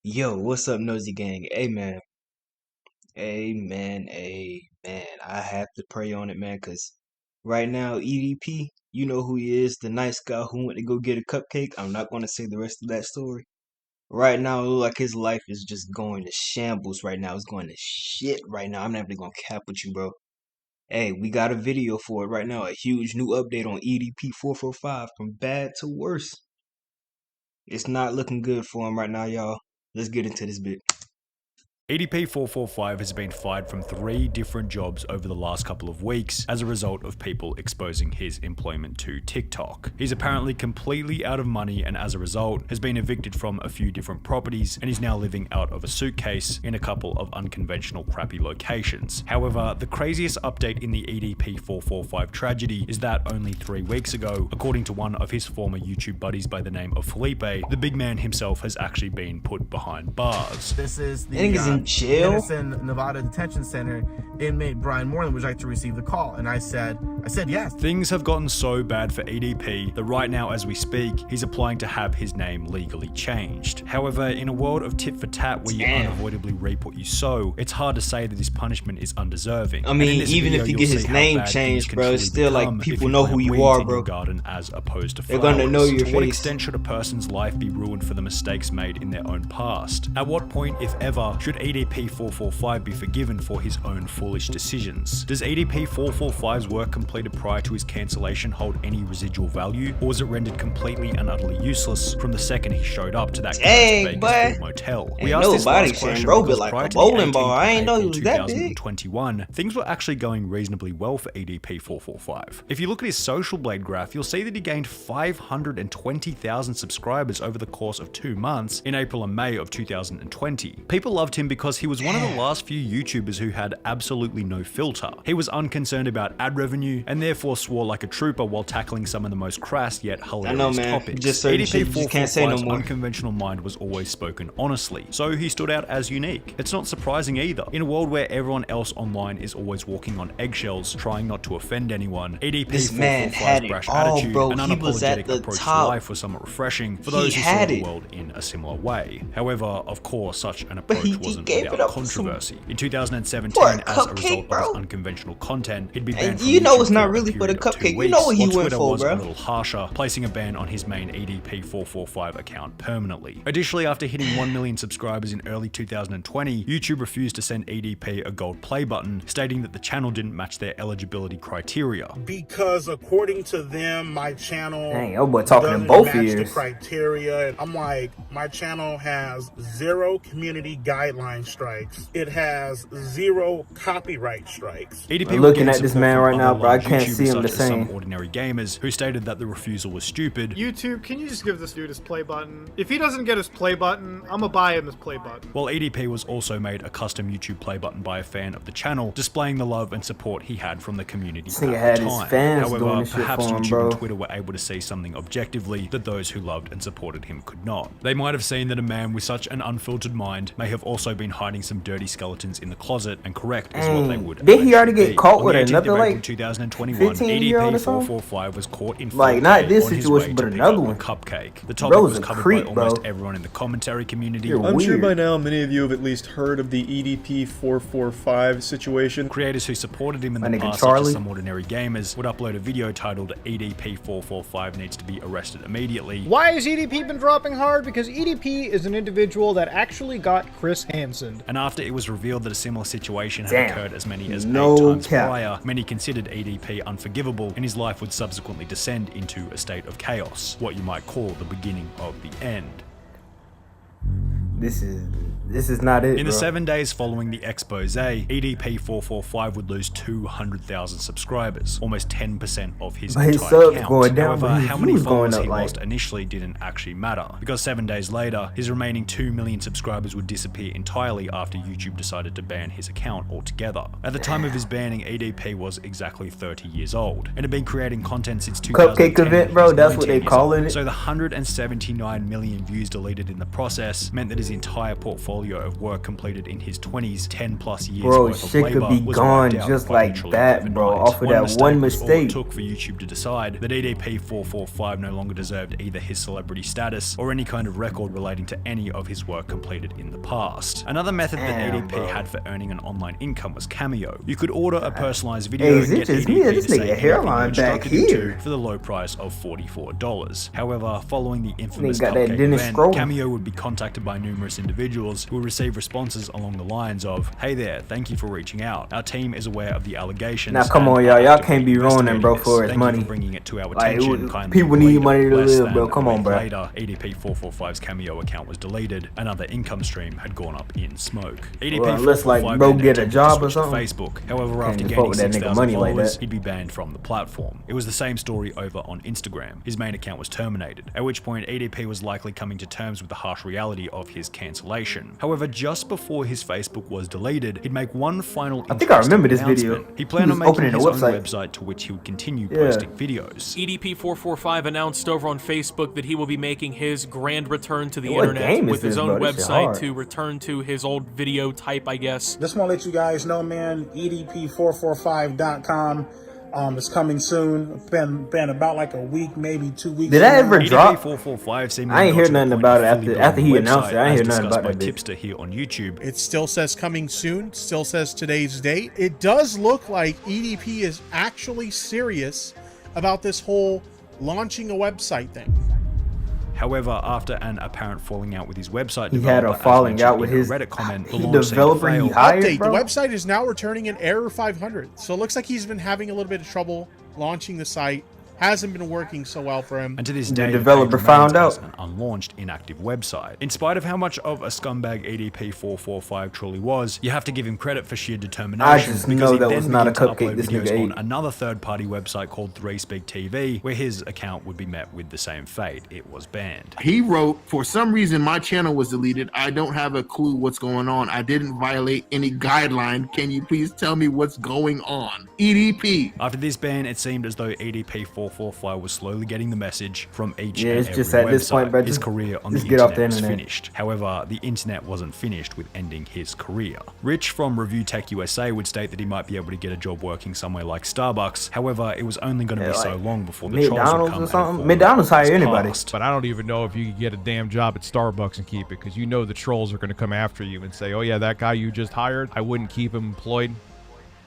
Yo, what's up, Nosy Gang? Amen. I have to pray on it, man, because right now, EDP, you know who he is, the nice guy who went to go get a cupcake. I'm not going to say the rest of that story. Right now, it look like his life is just going to shambles right now. It's going to shit right now. I'm not even going to cap with you, bro. Hey, we got a video for it right now. A huge new update on EDP 445 from bad to worse. It's not looking good for him right now, y'all. Let's get into this bit. EDP445 has been fired from 3 different jobs over the last couple of weeks as a result of people exposing his employment to TikTok. He's apparently completely out of money and as a result has been evicted from a few different properties and is now living out of a suitcase in a couple of unconventional crappy locations. However, the craziest update in the EDP445 tragedy is that only 3 weeks ago, according to one of his former YouTube buddies by the name of Felipe, the big man himself has actually been put behind bars. This is the jail? Denison, Nevada Detention Center inmate Brian Moreland would like to receive the call, and I said yes. Things have gotten so bad for EDP that right now as we speak, he's applying to have his name legally changed. However, in a world of tit for tat where you unavoidably reap what you sow, it's hard to say that his punishment is undeserving. I mean, even if you get his name changed, bro, it's still like people know who you are, bro. Garden as opposed to they're gonna know your face. To what face. extent should a person's life be ruined for the mistakes made in their own past? At what point, if ever, should EDP445 be forgiven for his own foolish decisions? Does EDP445's work completed prior to his cancellation hold any residual value, or was it rendered completely and utterly useless from the second he showed up to that Vegas motel? We asked this last question because prior to the 18th of April 2021, things were actually going reasonably well for EDP445. If you look at his social blade graph, you'll see that he gained 520,000 subscribers over the course of 2 months in April and May of 2020. People loved him because he was one of the last few YouTubers who had absolutely no filter. He was unconcerned about ad revenue and therefore swore like a trooper while tackling some of the most crass yet hilarious topics. EDP445's unconventional mind was always spoken honestly, so he stood out as unique. It's not surprising either. In a world where everyone else online is always walking on eggshells, trying not to offend anyone, EDP445's brash attitude and unapologetic approach to life was somewhat refreshing for those who saw the world in a similar way. However, of course, such an approach wasn't without controversy. In 2017, as a result of his unconventional content, he'd be banned from YouTube it's not really for the cupcake. You know what he went for, bro. A little harsher, placing a ban on his main EDP445 account permanently. Additionally, after hitting 1 million subscribers in early 2020, YouTube refused to send EDP a gold play button, stating that the channel didn't match their eligibility criteria. Because according to them, my channel talking both match ears. the criteria. And I'm like, my channel has 0 community guideline strikes. It has 0 copyright strikes. EDP looking at this man right now, bro. I can't see him the same. Some ordinary gamers who stated that the refusal was stupid. YouTube, can you just give this dude his play button? If he doesn't get his play button, I'ma buy him his play button. While EDP was also made a custom YouTube play button by a fan of the channel, displaying the love and support he had from the community at the time. However, perhaps YouTube and Twitter were able to see something objectively that those who loved and supported him could not. They might have seen that a man with such an unfiltered mind may have also been hiding some dirty skeletons in the closet, and correct is what they would. Did he already get caught with another like 2021? EDP445 was caught in like not this situation, but another one. Cupcake. The topic was covered by almost everyone in the commentary community. I'm sure by now many of you have at least heard of the EDP445 situation. Creators who supported him in the past, such as some ordinary gamers, would upload a video titled EDP445 needs to be arrested immediately. Why has EDP been dropping hard? Because EDP is an individual that actually got Chris Hansen. And after it was revealed that a similar situation had occurred as many as 8 times prior, many considered EDP unforgivable, and his life would subsequently descend into a state of chaos, what you might call the beginning of the end. This is not it, In the 7 days following the expose, EDP445 would lose 200,000 subscribers, almost 10% of his entire count. However, how many followers he lost initially didn't actually matter, because 7 days later, his remaining 2 million subscribers would disappear entirely after YouTube decided to ban his account altogether. At the time of his banning, EDP was exactly 30 years old, and had been creating content since 2010. Cupcake event, bro, that's what they call it. So the 179 million views deleted in the process meant that his entire portfolio of work completed in his 20s, 10 plus years Bro, worth of shit labor could be was gone wiped out just quite like literally that, overnight. bro, off of that one was all it mistake. took for YouTube to decide that EDP445 no longer deserved either his celebrity status or any kind of record relating to any of his work completed in the past. Another method that Damn, EDP bro. had for earning an online income was Cameo. You could order a personalized video Hey, and is it get just EDP me or to this say nigga anything hairline you back instructed him to here? for the low price of $44. However, following the infamous got that Cupcake Dennis event, Scroll. Cameo would be contacted by numerous individuals who would receive responses along the lines of, "Hey there, thank you for reaching out. Our team is aware of the allegations." Now, come and on, are y'all. Y'all actively can't be ruining, investigating bro, this. for his Thank you money. for bringing it to our Like, attention. Kindly people be need later." money to Less live, than bro. a Come on, week bro. Later, EDP445's Cameo account was deleted. Another income stream had gone up in smoke. Well, unless, like, EDP445 bro then get a attempted to job or switch to something. Facebook. However, Can't after just fuck gaining with that nigga 6,000 money like followers, that. he'd be banned from the platform. It was the same story over on Instagram. His main account was terminated, at which point EDP was likely coming to terms with the harsh reality of his cancellation. However, just before his Facebook was deleted, he'd make one final I think I remember this announcement. video. He planned on He was making opening a his own website. website to which he would continue Yeah. posting videos. EDP445 announced over on Facebook that he will be making his grand return to the What internet game is with his this, own bro? This shit website hard. to return to his old video type, I guess. Just want to let you guys know, man, EDP445.com is coming soon. Been about like a week, maybe 2 weeks. Did I ever now. drop? EDP445 seemingly I ain't got hear to the nothing point about of it fully after he blowing the announced it. I website, ain't hear as nothing discussed about by that bitch. Tipster here on YouTube. It still says coming soon, still says today's date. It does look like EDP is actually serious about this whole launching a website thing. However, after an apparent falling out with his website He had a developer, as falling mentioned out with in a his Reddit comment, the he launch seemed to developer he fail. hired, Update, bro. the website is now returning an error 500. So it looks like he's been having a little bit of trouble launching the site. Hasn't been working so well for him. And to this The day, developer page found remains as out. an unlaunched, inactive website. In spite of how much of a scumbag EDP445 truly was, you have to give him credit for sheer determination. I just because know he that then was not a began to cupcake upload this videos nigga on ate. another third-party website called 3Speak TV, where his account would be met with the same fate. It was banned. He wrote, "For some reason, my channel was deleted. I don't have a clue what's going on. I didn't violate any guideline. Can you please tell me what's going on? EDP." After this ban, it seemed as though EDP445 was slowly getting the message from each Yeah, and it's every just at website. this point, bro, His just- career on just the get off internet the was internet. finished. However, the internet wasn't finished with ending his career. Rich from Review Tech USA would state that he might be able to get a job working somewhere like Starbucks. However, it was only going to Yeah, be so like long before the trolls would McDonald's come or and something. inform McDonald's him of hire his anybody. past. But I don't even know if you could get a damn job at Starbucks and keep it, because you know the trolls are going to come after you and say, "Oh yeah, that guy you just hired, I wouldn't keep him employed."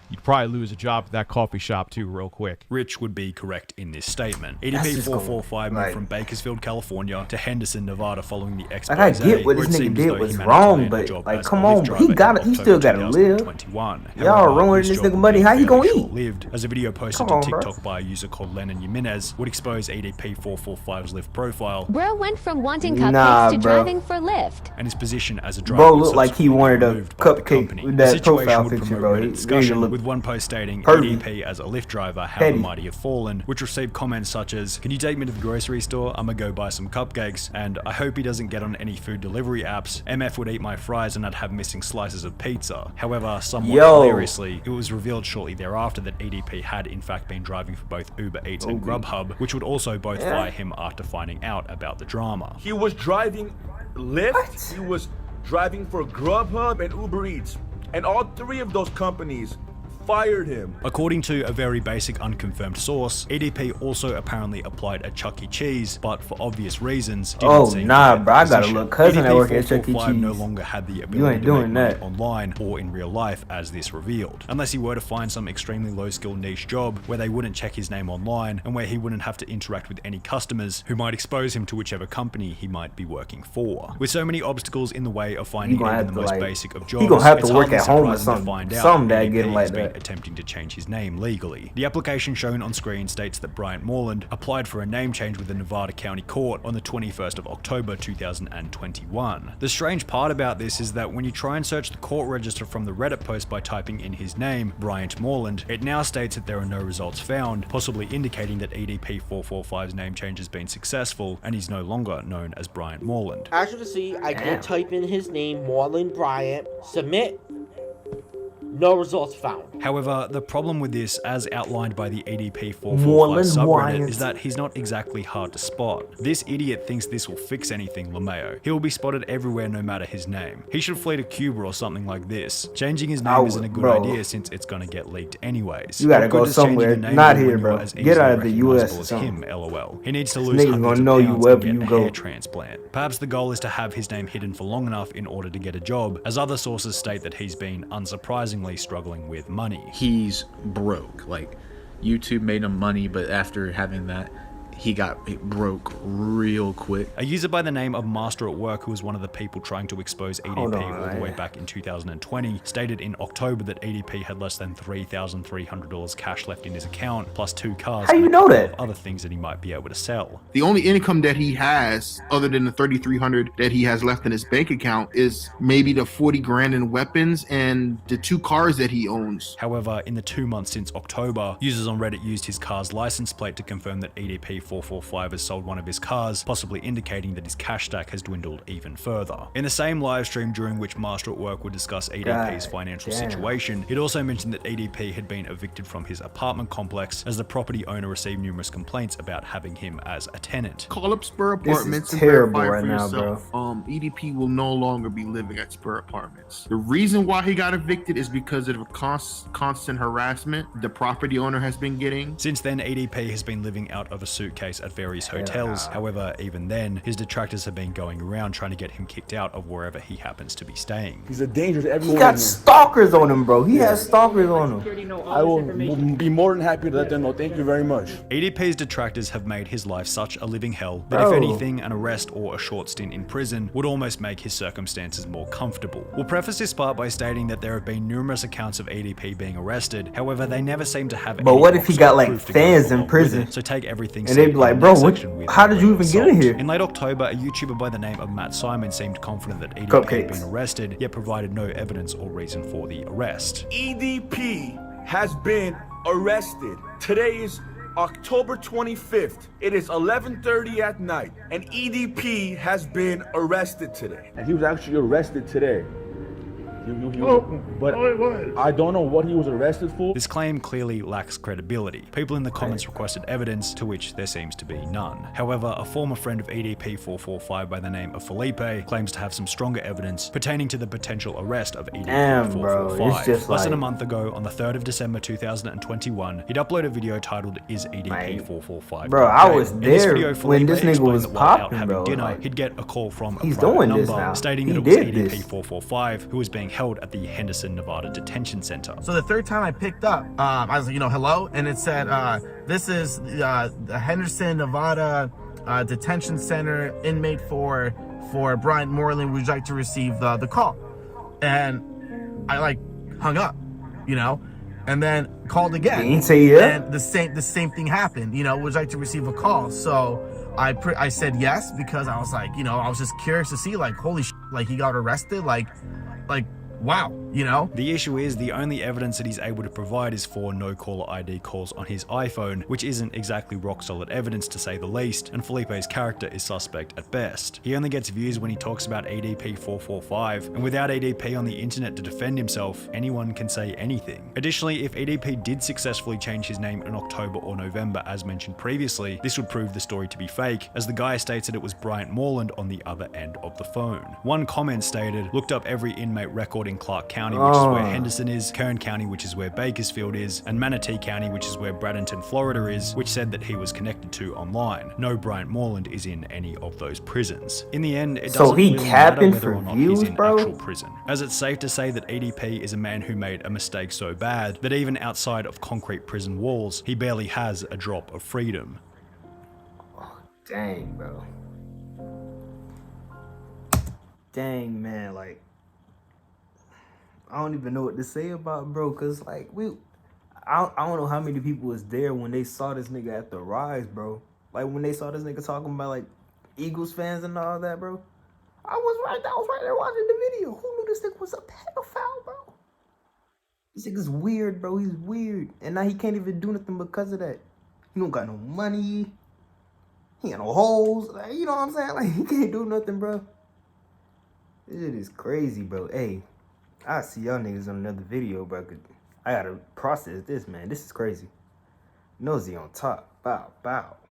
You'd probably lose a job at that coffee shop too real quick. Rich would be correct in this statement. just EDP445 moved like- from Bakersfield, California to Henderson, Nevada following the expose. Like, I get what where this it nigga seemed as did though he was managed to wrong, land a but, job like, as a come Lyft on, driver he in gotta- he still October gotta live. 2021. Y'all However, ruining this this job nigga would money. be How he fairly gonna eat? short-lived, as a video posted Come to on, bro. TikTok by a user called Lennon Jimenez would expose EDP445's Lyft profile Bro went from wanting Nah, cupcakes to bro. driving for Lyft. and his position as a driver. Bro was looked like he subsequently wanted a removed by the cupcake company. with The that situation profile would picture, promote bro. Reddit He discussion, looked with one post stating pervy. EDP as a Lyft driver, how Petty. the mighty have fallen, which received comments such as, "Can you take me to the grocery store? I'ma go buy some cupcakes," and "I hope he doesn't get on any food delivery apps. MF would eat my fries and I'd have missing slices of pizza." However, somewhat Yo. hilariously, it was revealed shortly thereafter that EDP had in fact been driving for both Uber Eats and Grubhub, which would also both fire him after finding out about the drama. He was driving Lyft, he was driving for Grubhub and Uber Eats. And all three of those companies fired him. According to a very basic unconfirmed source, EDP also apparently applied at Chuck E. Cheese, but for obvious reasons didn't Oh, seem to nah, get bro, I got a position. little cousin that work at Chuck E. EDP445 no Cheese. longer had the You ability ain't to make doing money that. online or in real life, as this revealed, unless he were to find some extremely low-skill niche job where they wouldn't check his name online and where he wouldn't have to interact with any customers who might expose him to whichever company he might be working for. With so many obstacles in the way of finding gonna even have the to, most like- basic of he jobs, gonna have to it's work hardly at home or surprising to something. find out Something that EDP get him like has been that. attempting to change his name legally. The application shown on screen states that Bryant Moreland applied for a name change with the Nevada County Court on the 21st of October 2021. The strange part about this is that when you try and search the court register from the Reddit post by typing in his name, Bryant Moreland, it now states that there are no results found, possibly indicating that EDP445's name change has been successful and he's no longer known as Bryant Moreland. As you can see, I did type in his name, Marlon Bryant, submit. No results found. However, the problem with this, as outlined by the EDP445 Moreland subreddit, Wines. is that he's not exactly hard to spot. This idiot thinks this will fix anything, LeMayo. He will be spotted everywhere no matter his name. He should flee to Cuba or something like this. Changing his name isn't a good idea since it's gonna get leaked anyways. You gotta What go good does changing somewhere, a name not do here, when you're bro. as Get easily out of the US recognizable or as something. him, LOL. He needs to This lose nigga's hundreds gonna of know you pounds wherever and you get a go. hair transplant. Perhaps the goal is to have his name hidden for long enough in order to get a job, as other sources state that he's been unsurprisingly struggling with money. He's broke. Like, YouTube made him money, but after having that, he got broke real quick. A user by the name of Master at Work, who was one of the people trying to expose EDP all the way back in 2020, stated in October that EDP had less than $3,300 cash left in his account, plus 2 cars How you and a know couple that? of other things that he might be able to sell. The only income that he has, other than the $3,300 that he has left in his bank account, is maybe the 40 grand in weapons and the 2 cars that he owns. However, in the 2 months since October, users on Reddit used his car's license plate to confirm that EDP445 has sold one of his cars, possibly indicating that his cash stack has dwindled even further. In the same live stream during which Master at Work would discuss EDP's financial situation, he'd also mentioned that EDP had been evicted from his apartment complex as the property owner received numerous complaints about having him as a tenant. Call up Spur This is Apartments and terrible verify right for now, yourself. EDP will no longer be living at Spur Apartments. The reason why he got evicted is because of constant harassment the property owner has been getting. Since then, EDP has been living out of a suitcase at various hotels. However, even then, his detractors have been going around trying to get him kicked out of wherever he happens to be staying. He's a danger to everyone. He got stalkers on him, bro. He has stalkers on him. I will be more than happy to let them know. Thank you very much. EDP's detractors have made his life such a living hell that if anything, an arrest or a short stint in prison would almost make his circumstances more comfortable. We'll preface this part by stating that there have been numerous accounts of EDP being arrested. However, they never seem to have But any what if he got like proof to go fans along in with prison? it, so take everything And they'd be like, bro, how did you even get in here? In late October, a YouTuber by the name of Matt Simon seemed confident that EDP had been arrested, yet provided no evidence or reason for the arrest. EDP has been arrested. Today is October 25th. It is 11:30 at night, and EDP has been arrested today. And he was actually arrested today. But I don't know what he was arrested for. This claim clearly lacks credibility. People in the comments requested evidence, to which there seems to be none. However, a former friend of EDP445 by the name of Felipe claims to have some stronger evidence pertaining to the potential arrest of EDP445. Less than a month ago, on the 3rd of December 2021, he'd uploaded a video titled "Is EDP445?" Bro, I was In this there video, when Felipe this nigga explained was that while out popping, having bro. dinner, Like, he'd get a call from a he's private doing number this now. stating He that it was did this. EDP445 who was being held at the Henderson, Nevada Detention Center. So the third time I picked up, I was like, hello, and it said, this is the Henderson, Nevada Detention Center, inmate for Bryant Moreland. Would you like to receive the call? And I like hung up, and then called again. He didn't say yeah. And the same thing happened. Would you like to receive a call? So I said yes, because I was like, I was just curious to see, like, holy shit, like, he got arrested, like wow, The issue is the only evidence that he's able to provide is 4 no caller ID calls on his iPhone, which isn't exactly rock solid evidence to say the least, and Felipe's character is suspect at best. He only gets views when he talks about EDP445, and without EDP on the internet to defend himself, anyone can say anything. Additionally, if EDP did successfully change his name in October or November as mentioned previously, this would prove the story to be fake, as the guy states that it was Bryant Moreland on the other end of the phone. One comment stated, "Looked up every inmate record in Clark County, which is where Henderson is, Kern County, which is where Bakersfield is, and Manatee County, which is where Bradenton, Florida is, which said that he was connected to online. No Bryant Moreland is in any of those prisons." In the end, it doesn't really matter whether or not he's in actual prison, as it's safe to say that EDP is a man who made a mistake so bad that even outside of concrete prison walls, he barely has a drop of freedom. Dang, bro. Dang, man, like, I don't even know what to say about bro, cause like I don't know how many people was there when they saw this nigga at the Rise, bro. Like when they saw this nigga talking about like Eagles fans and all that, bro. I was right there watching the video. Who knew this nigga was a pedophile, bro? This nigga's weird, bro. He's weird, and now he can't even do nothing because of that. He don't got no money. He got no holes. Like, you know what I'm saying? Like he can't do nothing, bro. This shit is crazy, bro. Hey. I'll see y'all niggas on another video, bro. 'Cause I gotta process this, man. This is crazy. Nosy on top. Bow, bow.